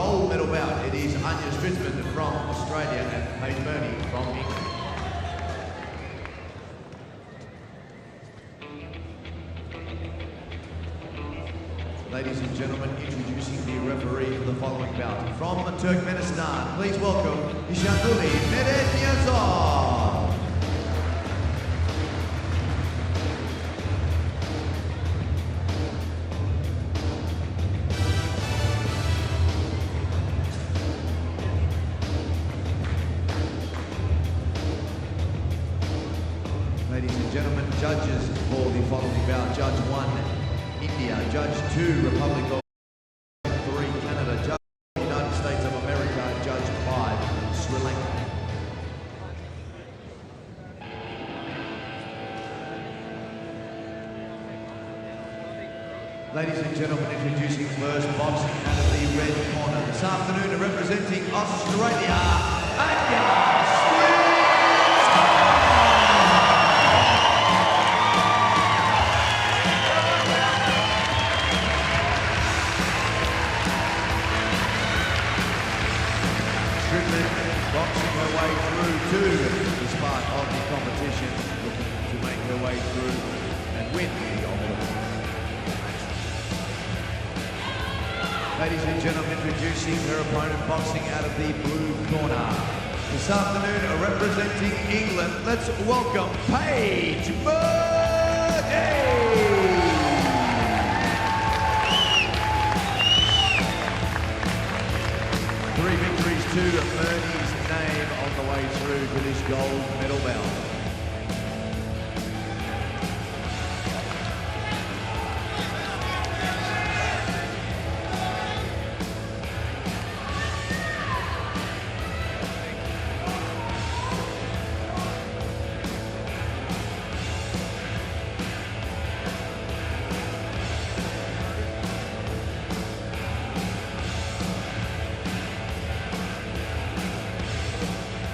gold medal bout, it is Anja Stridsman from Australia and Paige Murney from England. Ladies and gentlemen, introducing the referee of the following bout. From Turkmenistan, please welcome Ishanguli Mededniazov. Ladies and gentlemen, judges for the following bout. Judge 1, India. Judge 2, Republic of 3, Canada. Judge United States of America. Judge 5, Sri Lanka. Ladies and gentlemen, introducing first boxing out of the red corner. This afternoon, representing Australia, Anja. 2 part of the competition, looking to make her way through and win the gold. Ladies and gentlemen, introducing her opponent boxing out of the blue corner. This afternoon, representing England, let's welcome Paige Murney! 3 victories to Murney's name on the way through to this gold medal bout.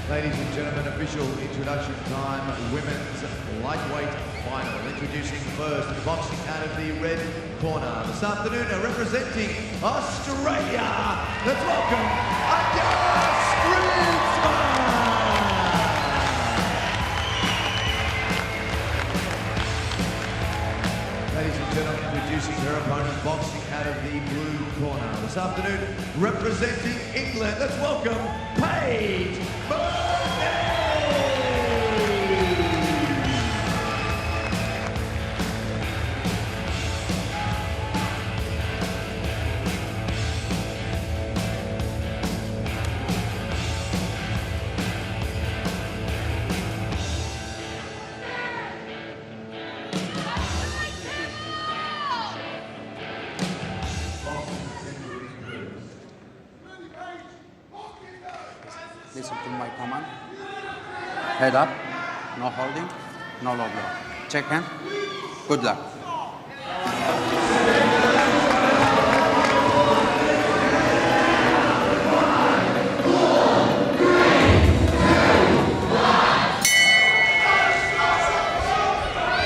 Ladies and gentlemen, official introduction time, women's lightweight final. Introducing first, boxing out of the red corner. This afternoon, representing Australia, let's welcome Anja Stridsman! Ladies and gentlemen, introducing her opponent boxing out of the blue corner. This afternoon, representing England, let's welcome Paige Murney! Listen to my command. Head up, no holding, no low blow. Check hand. Good luck.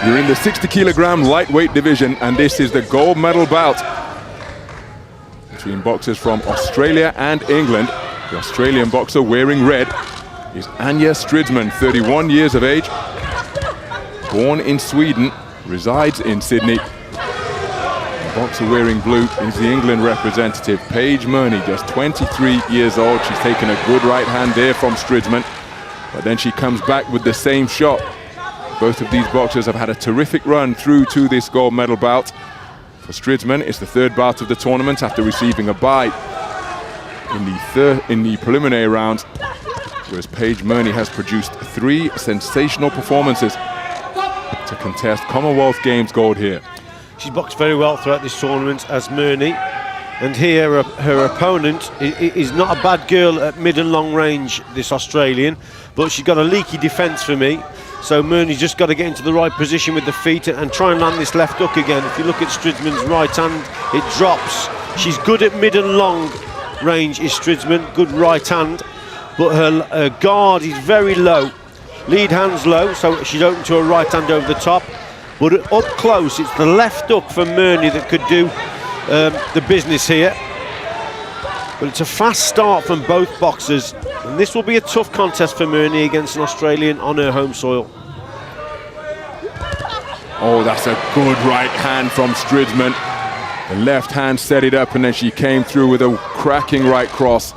You're in the 60-kilogram lightweight division, and this is the gold medal bout between boxers from Australia and England. The Australian boxer wearing red is Anja Stridsman, 31 years of age, born in Sweden, resides in Sydney. The boxer wearing blue is the England representative, Paige Murney, just 23 years old. She's taken a good right hand there from Stridsman, but then she comes back with the same shot. Both of these boxers have had a terrific run through to this gold medal bout. For Stridsman, it's the third bout of the tournament after receiving a bye in the preliminary rounds, whereas Paige Murney has produced 3 sensational performances to contest Commonwealth Games gold here. She's boxed very well throughout this tournament as Murney, and here her opponent is not a bad girl at mid and long range, this Australian, but she's got a leaky defence for me. So Murney's just got to get into the right position with the feet and try and land this left hook again. If you look at Stridsman's right hand, it drops. She's good at mid and long range, is Stridsman, good right hand, but her guard is very low. Lead hand's low, so she's open to her right hand over the top. But up close, it's the left hook for Murney that could do the business here. But it's a fast start from both boxers, and this will be a tough contest for Murney against an Australian on her home soil. Oh, that's a good right hand from Stridsman. The left hand set it up, and then she came through with a cracking right cross.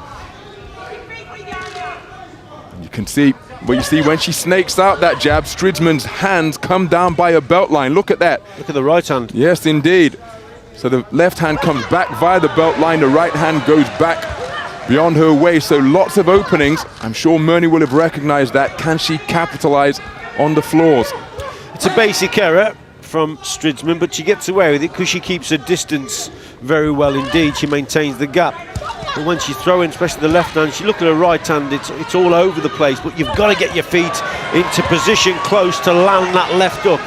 You can see, but you see when she snakes out that jab, Stridsman's hands come down by her belt line. Look at that. Look at the right hand. Yes, indeed. So the left hand comes back via the belt line, the right hand goes back beyond her waist, so lots of openings. I'm sure Murney will have recognized that. Can she capitalize on the floors? It's a basic error from Stridsman, but she gets away with it because she keeps her distance very well indeed. She maintains the gap. But when she's throwing, especially the left hand, she look at her right hand, it's all over the place, but you've got to get your feet into position close to land that left hook.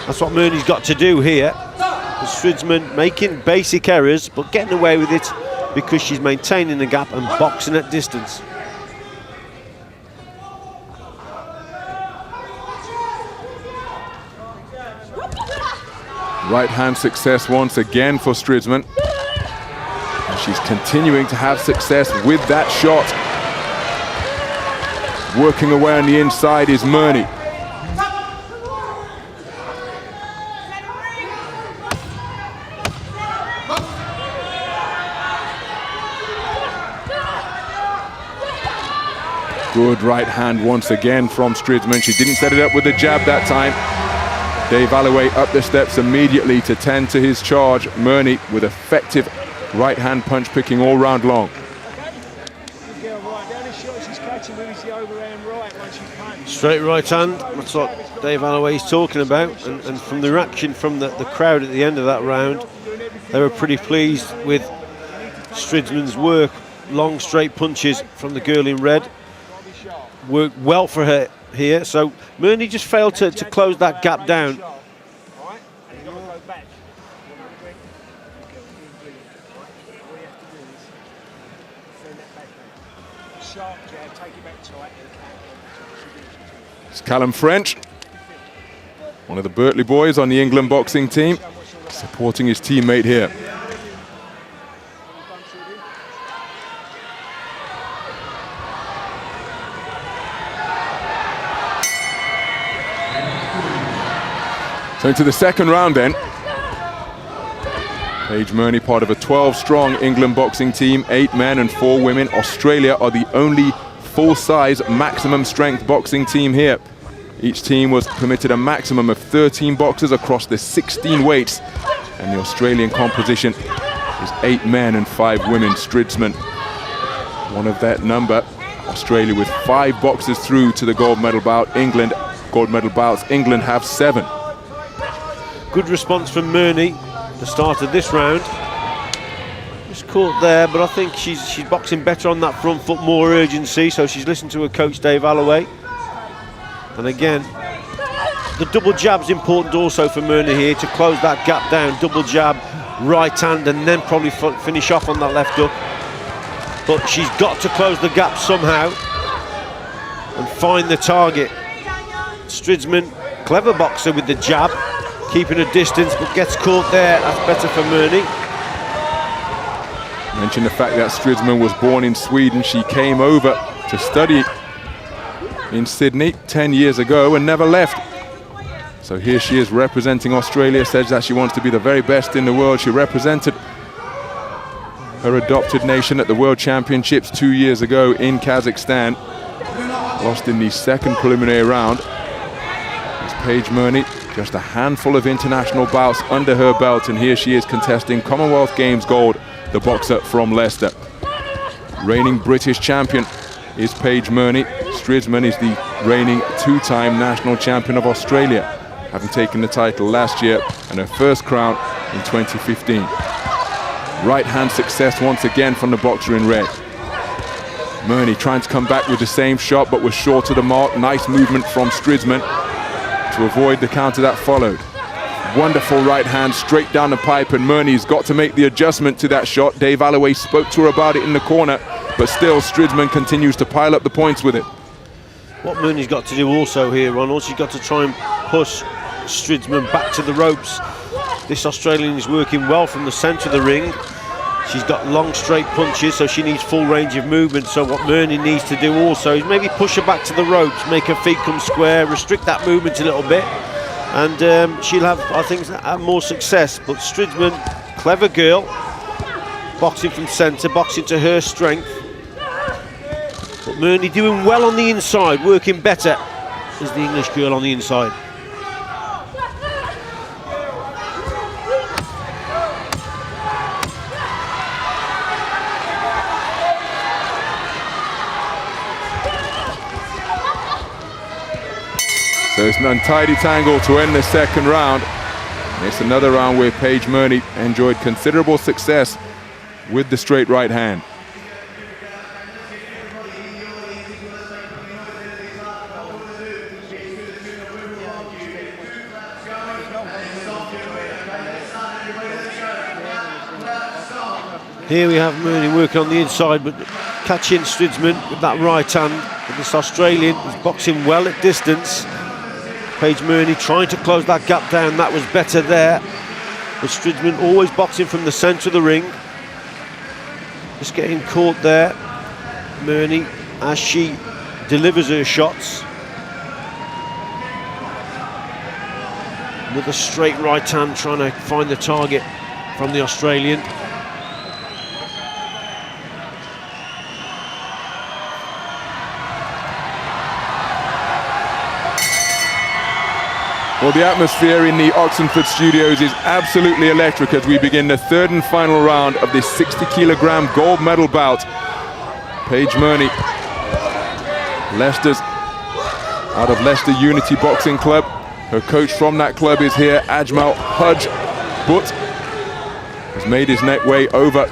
That's what Murney's got to do here. Stridsman making basic errors, but getting away with it because she's maintaining the gap and boxing at distance. Right hand success once again for Stridsman. And she's continuing to have success with that shot. Working away on the inside is Murney. Good right hand once again from Stridsman. She didn't set it up with the jab that time. Dave Alloway up the steps immediately to tend to his charge. Murney with effective right hand punch picking all round long. Straight right hand, that's what Dave Alloway's talking about. And from the reaction from the crowd at the end of that round, they were pretty pleased with Stridsman's work. Long straight punches from the girl in red. Worked well for her here, so Murney just failed to close that gap down. It's Callum French, one of the Berkeley boys on the England boxing team, supporting his teammate here. So into the second round then. Paige Murney, part of a 12-strong England boxing team, 8 men and 4 women. Australia are the only full-size maximum strength boxing team here. Each team was permitted a maximum of 13 boxers across the 16 weights. And the Australian composition is 8 men and 5 women. Stridsman, one of that number. Australia with 5 boxers through to the gold medal bout. England, gold medal bouts. England have 7. Good response from Murney, the start of this round. Just caught there, but I think she's boxing better on that front foot, more urgency, so she's listened to her coach Dave Alloway. And again, the double jab's important also for Murney here, to close that gap down. Double jab, right hand, and then probably finish off on that left hook. But she's got to close the gap somehow and find the target. Stridsman, clever boxer with the jab, keeping a distance, but gets caught there. That's better for Murney. Mention the fact that Stridsman was born in Sweden. She came over to study in Sydney 10 years ago and never left. So here she is representing Australia, says that she wants to be the very best in the world. She represented her adopted nation at the World Championships 2 years ago in Kazakhstan. Lost in the second preliminary round. It's Paige Murney. Just a handful of international bouts under her belt, and here she is contesting Commonwealth Games gold, the boxer from Leicester. Reigning British champion is Paige Murney. Stridsman is the reigning 2-time national champion of Australia, having taken the title last year and her first crown in 2015. Right hand success once again from the boxer in red. Murney trying to come back with the same shot, but was short of the mark. Nice movement from Stridsman to avoid the counter that followed. Wonderful right hand straight down the pipe, and Murney's got to make the adjustment to that shot. Dave Alloway spoke to her about it in the corner, but still Stridsman continues to pile up the points with it. What Murney's got to do also here, Ronald, she's got to try and push Stridsman back to the ropes. This Australian is working well from the centre of the ring. She's got long straight punches, so she needs full range of movement. So what Murney needs to do also is maybe push her back to the ropes, make her feet come square, restrict that movement a little bit, and she'll have, I think, more success. But Stridsman, clever girl, boxing from centre, boxing to her strength. But Murney doing well on the inside, working better as the English girl on the inside. So it's an untidy tangle to end the second round. And it's another round where Paige Murney enjoyed considerable success with the straight right hand. Here we have Murney working on the inside, but catching Stridsman with that right hand. But this Australian is boxing well at distance. Paige Murney trying to close that gap down, that was better there. But Stridsman always boxing from the centre of the ring. Just getting caught there, Murney, as she delivers her shots. With a straight right hand trying to find the target from the Australian. Well, the atmosphere in the Oxenford studios is absolutely electric as we begin the third and final round of this 60-kilogram gold medal bout. Paige Murney, Leicester's, out of Leicester Unity Boxing Club. Her coach from that club is here, Ajmal Hudge, but has made his way over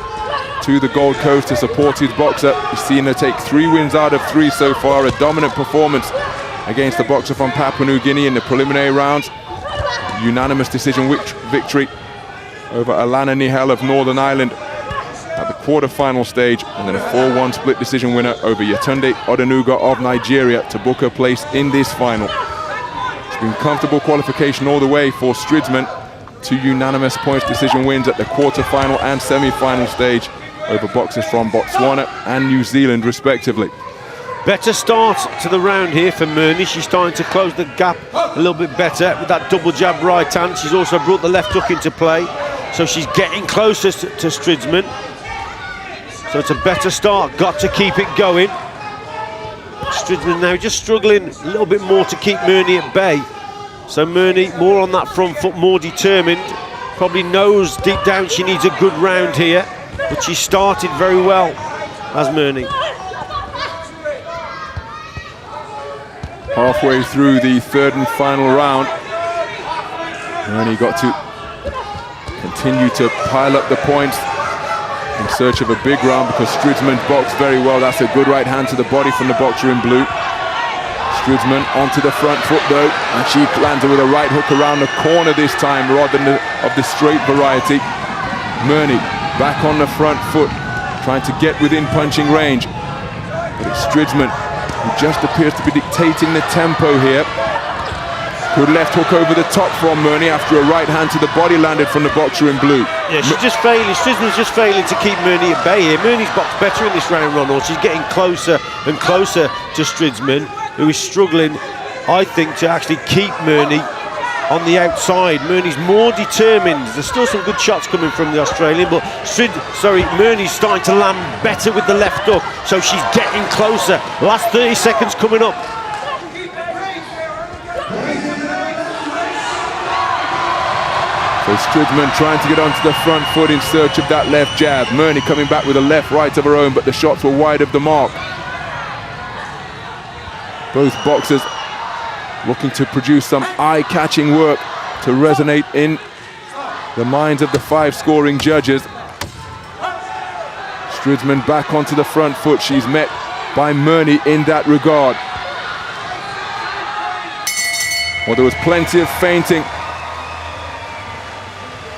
to the Gold Coast to support his boxer. He's seen her take 3 wins out of 3 so far, a dominant performance against the boxer from Papua New Guinea in the preliminary rounds. Unanimous decision victory over Alana Nihel of Northern Ireland at the quarter-final stage, and then a 4-1 split decision winner over Yetunde Odenuga of Nigeria to book her place in this final. It's been comfortable qualification all the way for Stridsman. 2 unanimous points decision wins at the quarter-final and semi-final stage over boxers from Botswana and New Zealand respectively. Better start to the round here for Murney. She's starting to close the gap a little bit better with that double jab right hand. She's also brought the left hook into play, so she's getting closer to Stridsman. So it's a better start, got to keep it going. Stridsman now just struggling a little bit more to keep Murney at bay. So Murney more on that front foot, more determined. Probably knows deep down she needs a good round here, but she started very well as Murney. Halfway through the third and final round, Murney got to continue to pile up the points in search of a big round because Stridsman boxed very well. That's a good right hand to the body from the boxer in blue. Stridsman onto the front foot though, and she landed with a right hook around the corner this time rather than of the straight variety. Murney back on the front foot, trying to get within punching range. But it's Stridsman who just appears to be dictating the tempo here. Good left hook over the top from Murney after a right hand to the body landed from the boxer in blue. Yeah, she's just failing. Stridsman's just failing to keep Murney at bay here. Murney's boxed better in this round, Ronald. She's getting closer and closer to Stridsman, who is struggling, I think, to actually keep Murney on the outside. Murney's more determined. There's still some good shots coming from the Australian, but Murney's starting to land better with the left hook, so she's getting closer. Last 30 seconds coming up. So Stridsman trying to get onto the front foot in search of that left jab. Murney coming back with a left right of her own, but the shots were wide of the mark. Both boxers looking to produce some eye-catching work to resonate in the minds of the 5 scoring judges. Stridsman back onto the front foot. She's met by Murney in that regard. Well, there was plenty of feinting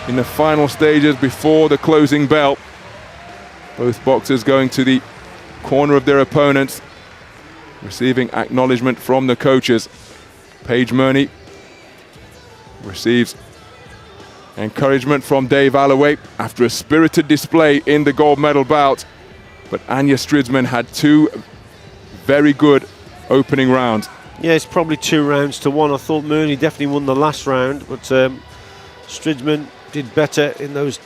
in the final stages before the closing bell. Both boxers going to the corner of their opponents, receiving acknowledgement from the coaches. Paige Murney receives Encouragement from Dave Alloway after a spirited display in the gold medal bout. But Anja Stridsman had 2 very good opening rounds. Yeah, it's probably 2 rounds to 1. I thought Murney definitely won the last round, but Stridsman did better in those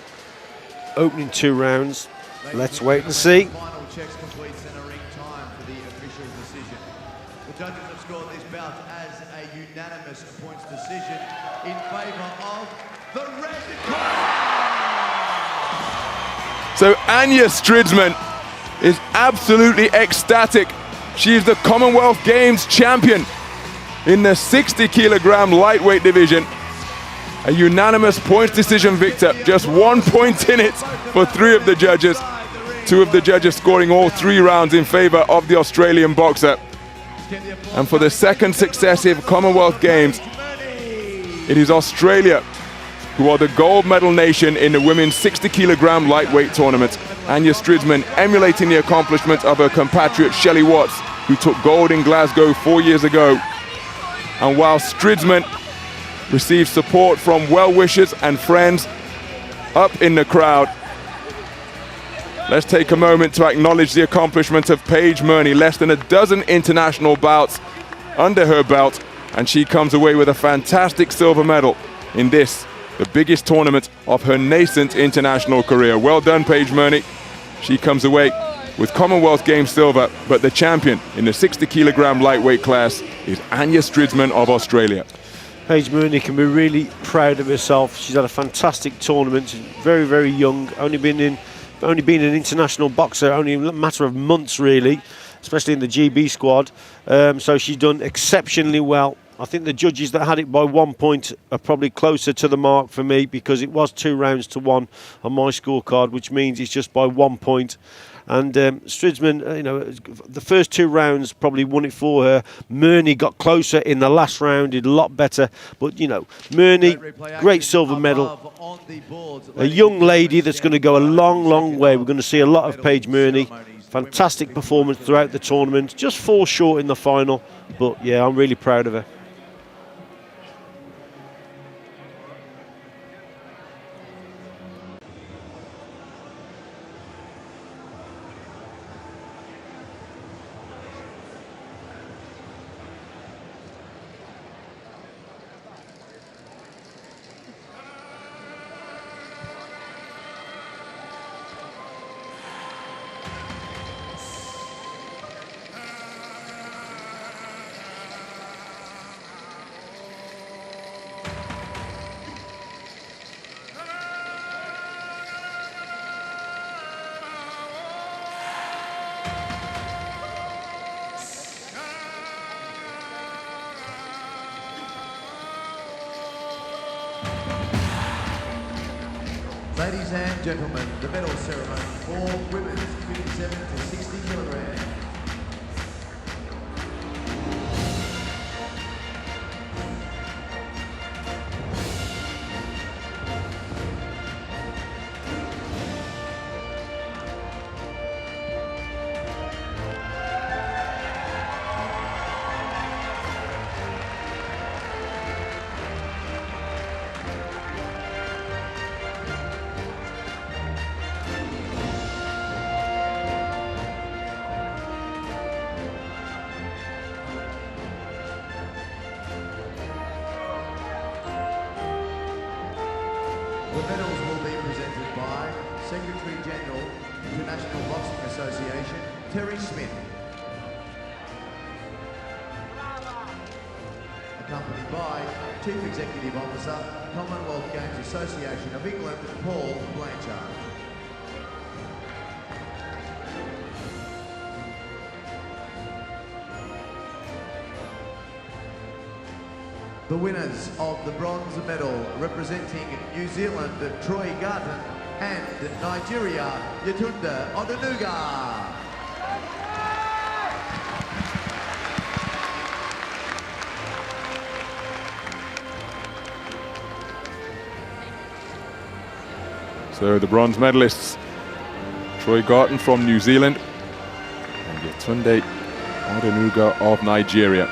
opening 2 rounds. Let's wait and see. Final checks complete centering time for the official decision. The judges have scored this bout as a unanimous points decision in favour of the red corner. So Anja Stridsman is absolutely ecstatic. She is the Commonwealth Games champion in the 60 kilogram lightweight division. A unanimous points decision victor, just 1 point in it for 3 of the judges. 2 of the judges scoring all 3 rounds in favour of the Australian boxer. And for the 2nd successive Commonwealth Games, it is Australia who are the gold medal nation in the women's 60 kilogram lightweight tournament. Anja Stridsman emulating the accomplishment of her compatriot Shelley Watts, who took gold in Glasgow 4 years ago. And while Stridsman received support from well-wishers and friends up in the crowd, let's take a moment to acknowledge the accomplishment of Paige Murney. Less than a dozen international bouts under her belt, and she comes away with a fantastic silver medal in this, the biggest tournament of her nascent international career. Well done, Paige Murney. She comes away with Commonwealth Games silver, but the champion in the 60 kilogram lightweight class is Anja Stridsman of Australia. Paige Murney can be really proud of herself. She's had a fantastic tournament. She's very, very young. Only been an international boxer only a matter of months, really, especially in the GB squad. So she's done exceptionally well. I think the judges that had it by 1 point are probably closer to the mark for me, because it was 2 rounds to 1 on my scorecard, which means it's just by 1 point. And Stridsman, the first 2 rounds probably won it for her. Murney got closer in the last round, did a lot better. But, Murney, great silver medal. A young lady that's going to go a long, long way. We're going to see a lot of Paige Murney. Fantastic performance throughout the tournament. Just 4 short in the final. But, yeah, I'm really proud of her. Ladies and gentlemen, the medal ceremony for women's 57 to 60 kilograms. The medals will be presented by Secretary General, International Boxing Association, Terry Smith. Accompanied by Chief Executive Officer, Commonwealth Games Association of England, Paul Blanchard. The winners of the bronze medal representing New Zealand, Troy Garton, and Nigeria, Yetunde Odenuga. So the bronze medalists, Troy Garton from New Zealand and Yetunde Odenuga of Nigeria.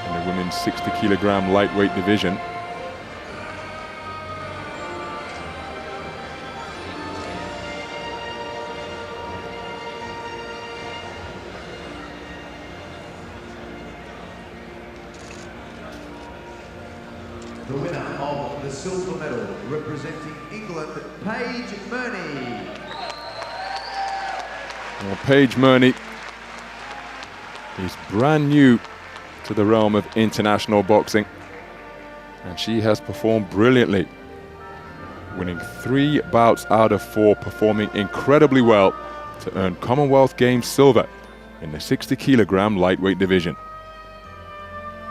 In the women's 60 kilogram lightweight division. the winner of the silver medal, representing England, Paige Murney. Well, Paige Murney is brand new to the realm of international boxing, and she has performed brilliantly, winning 3 bouts out of 4, performing incredibly well to earn Commonwealth Games silver in the 60 kilogram lightweight division.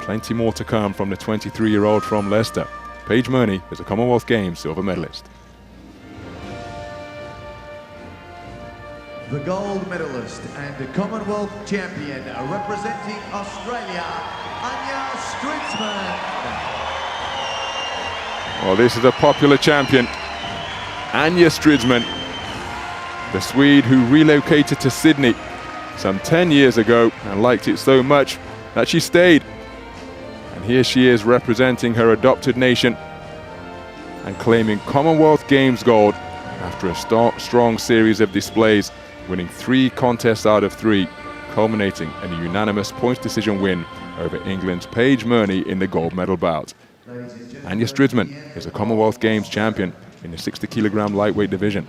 Plenty more to come from the 23-year-old from Leicester. Paige Murney is a Commonwealth Games silver medalist. The gold medalist and the Commonwealth champion, representing Australia, Anja Stridsman. Well, this is a popular champion, Anja Stridsman, the Swede who relocated to Sydney some 10 years ago and liked it so much that she stayed. And here she is representing her adopted nation and claiming Commonwealth Games gold after a strong series of displays, winning 3 contests out of 3, culminating in a unanimous points decision win over England's Paige Murney in the gold medal bout. Anja Stridsman is a Commonwealth Games champion in the 60 kilogram lightweight division.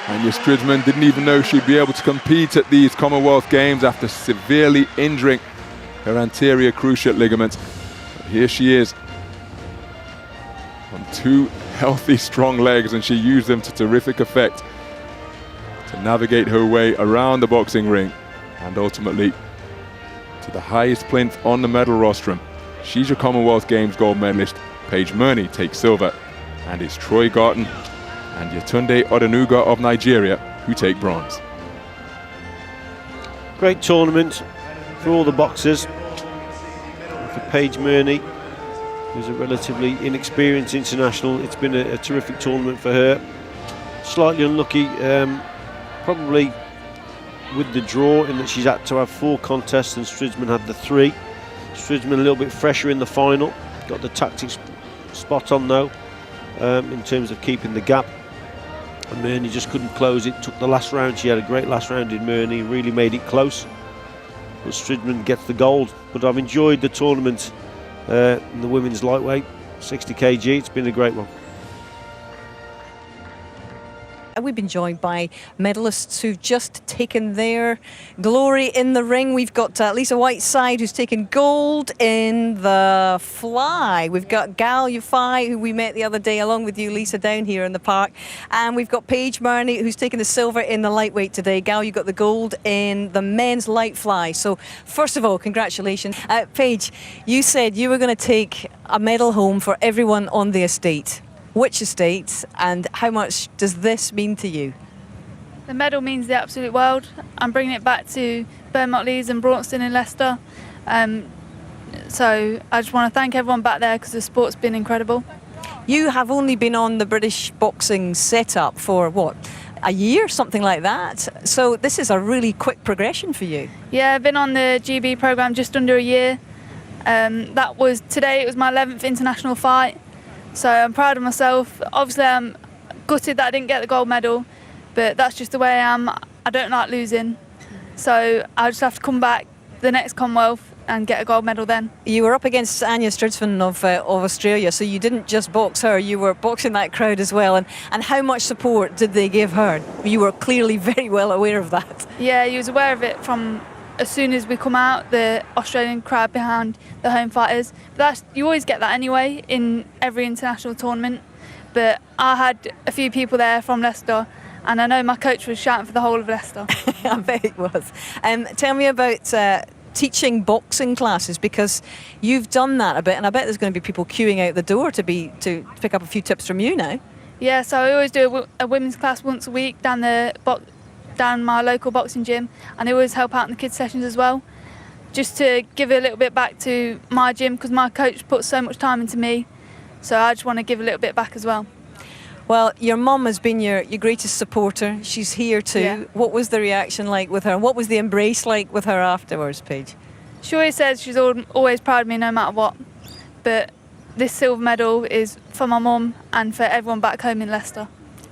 Anja Stridsman didn't even know she'd be able to compete at these Commonwealth Games after severely injuring her anterior cruciate ligament. But here she is on 2 healthy, strong legs, and she used them to terrific effect to navigate her way around the boxing ring and ultimately to the highest plinth on the medal rostrum. She's your Commonwealth Games gold medalist. Paige Murney takes silver, and it's Troy Garton and Yetunde Odenuga of Nigeria who take bronze. Great tournament for all the boxers. For Paige Murney, who's a relatively inexperienced international, it's been a terrific tournament for her. Slightly unlucky, probably with the draw, in that she's had to have 4 contests and Stridsman had the 3. Stridsman a little bit fresher in the final, got the tactics spot on though, in terms of keeping the gap. And Murney just couldn't close it. Took the last round. She had a great last round in Murney, really made it close. But Stridsman gets the gold. But I've enjoyed the tournament in the women's lightweight, 60 kg. It's been a great one. We've been joined by medalists who've just taken their glory in the ring. We've got Lisa Whiteside, who's taken gold in the fly. We've got Gal Yafai, who we met the other day, along with you, Lisa, down here in the park. And we've got Paige Murney, who's taken the silver in the lightweight today. Gal, you got the gold in the men's light fly. So first of all, congratulations. Paige, you said you were going to take a medal home for everyone on the estate. Which estate, and how much does this mean to you? The medal means the absolute world. I'm bringing it back to Beaumont Leys and Braunston in Leicester. So I just want to thank everyone back there because the sport's been incredible. You have only been on the British boxing setup for what, a year, something like that? So this is a really quick progression for you. Yeah, I've been on the GB programme just under a year. Today it was my 11th international fight. So I'm proud of myself. Obviously I'm gutted that I didn't get the gold medal, but that's just the way I am. I don't like losing. So I'll just have to come back the next Commonwealth and get a gold medal then. You were up against Anja Stridsman of Australia, so you didn't just box her, you were boxing that crowd as well. And how much support did they give her? You were clearly very well aware of that. Yeah, you was aware of it from as soon as we come out, the Australian crowd behind the home fighters. But you always get that anyway in every international tournament. But I had a few people there from Leicester, and I know my coach was shouting for the whole of Leicester. I bet it was. Tell me about teaching boxing classes, because you've done that a bit, and I bet there's going to be people queuing out the door to pick up a few tips from you now. Yeah, so I always do a women's class once a week down my local boxing gym, and I always help out in the kids' sessions as well, just to give a little bit back to my gym, because my coach put so much time into me, so I just want to give a little bit back as well. Well, your mum has been your greatest supporter. She's here too. Yeah. What was the reaction like with her? And what was the embrace like with her afterwards, Paige? She always says she's always proud of me no matter what, but this silver medal is for my mum and for everyone back home in Leicester.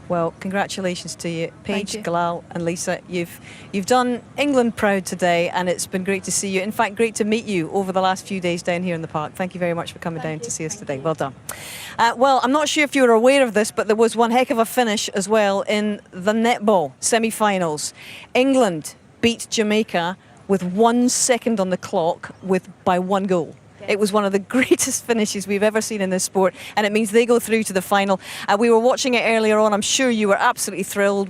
Well, congratulations to you, Paige, you. Galal and Lisa. You've done England proud today, and it's been great to see you. In fact, great to meet you over the last few days down here in the park. Thank you very much for coming down to see us today. Well done. Well, I'm not sure if you were aware of this, but there was one heck of a finish as well in the netball semi-finals. England beat Jamaica with 1 second on the clock by 1 goal. It was one of the greatest finishes we've ever seen in this sport, and it means they go through to the final. We were watching it earlier on. I'm sure you were absolutely thrilled.